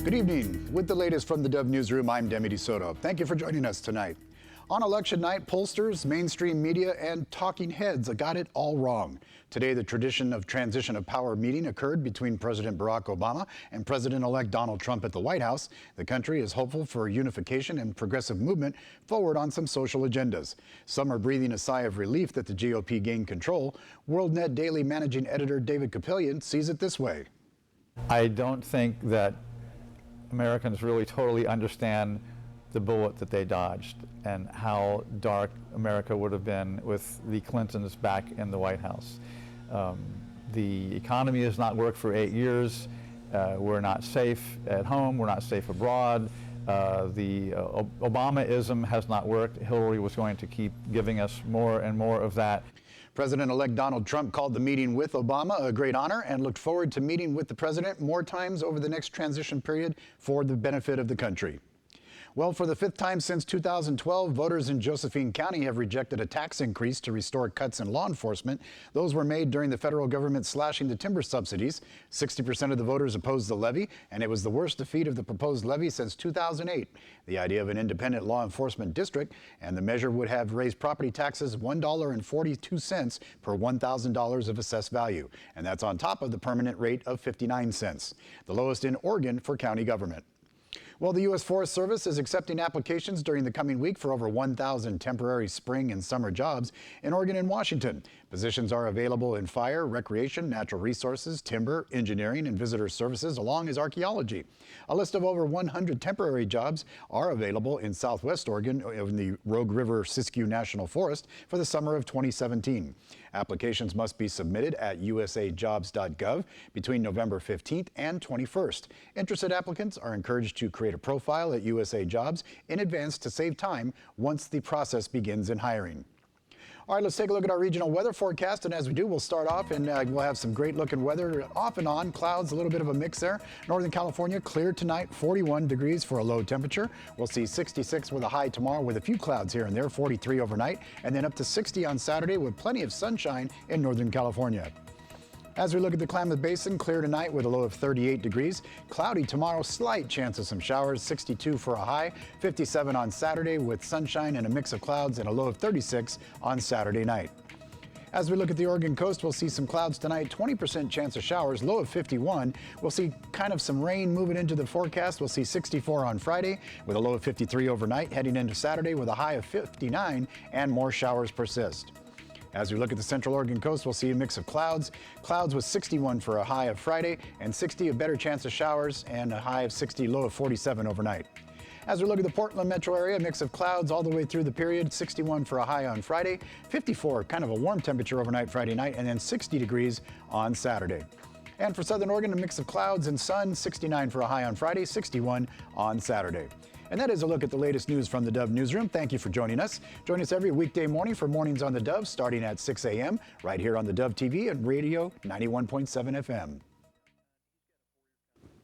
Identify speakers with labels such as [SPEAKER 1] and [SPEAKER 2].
[SPEAKER 1] Good evening. With the latest from the Dove Newsroom, I'm Demi DeSoto. Thank you for joining us tonight. On election night, pollsters, mainstream media, and talking heads got it all wrong. Today, the tradition of transition of power meeting occurred between President Barack Obama and President-elect Donald Trump at the White House. The country is hopeful for unification and progressive movement forward on some social agendas. Some are breathing a sigh of relief that the GOP gained control. WorldNet Daily managing editor David Kupelian sees it this way.
[SPEAKER 2] I don't think that Americans really totally understand the bullet that they dodged and how dark America would have been with the Clintons back in the White House. The economy has not worked for 8 years. We're not safe at home. We're not safe abroad. The Obamaism has not worked. Hillary was going to keep giving us more and more of that.
[SPEAKER 1] President-elect Donald Trump called the meeting with Obama a great honor and looked forward to meeting with the president more times over the next transition period for the benefit of the country. Well, for the fifth time since 2012, voters in Josephine County have rejected a tax increase to restore cuts in law enforcement. Those were made during the federal government slashing the timber subsidies. 60% of the voters opposed the levy, and it was the worst defeat of the proposed levy since 2008. The idea of an independent law enforcement district, and the measure would have raised property taxes $1.42 per $1,000 of assessed value, and that's on top of the permanent rate of 59 cents, the lowest in Oregon for county government. Well, the U.S. Forest Service is accepting applications during the coming week for over 1,000 temporary spring and summer jobs in Oregon and Washington. Positions are available in fire, recreation, natural resources, timber, engineering, and visitor services, along as archaeology. A list of over 100 temporary jobs are available in Southwest Oregon in the Rogue River Siskiyou National Forest for the summer of 2017. Applications must be submitted at usajobs.gov between November 15th and 21st. Interested applicants are encouraged to create a profile at USA Jobs in advance to save time once the process begins in hiring. All right, let's take a look at our regional weather forecast, and as we do, we'll start off and we'll have some great looking weather off and on. Clouds, a little bit of a mix there. Northern California, clear tonight, 41 degrees for a low temperature. We'll see 66 with a high tomorrow with a few clouds here and there, 43 overnight, and then up to 60 on Saturday with plenty of sunshine in Northern California. As we look at the Klamath Basin, clear tonight with a low of 38 degrees. Cloudy tomorrow, slight chance of some showers, 62 for a high, 57 on Saturday with sunshine and a mix of clouds and a low of 36 on Saturday night. As we look at the Oregon coast, we'll see some clouds tonight, 20% chance of showers, low of 51. We'll see kind of some rain moving into the forecast. We'll see 64 on Friday with a low of 53 overnight, heading into Saturday with a high of 59, and more showers persist. As we look at the Central Oregon coast, we'll see a mix of clouds. Clouds with 61 for a high of Friday, and 60 a better chance of showers, and a high of 60, low of 47 overnight. As we look at the Portland metro area, a mix of clouds all the way through the period, 61 for a high on Friday, 54, kind of a warm temperature overnight Friday night, and then 60 degrees on Saturday. And for Southern Oregon, a mix of clouds and sun, 69 for a high on Friday, 61 on Saturday. And that is a look at the latest news from the Dove Newsroom. Thank you for joining us. Join us every weekday morning for Mornings on the Dove, starting at 6 a.m. right here on the Dove TV and Radio 91.7 FM.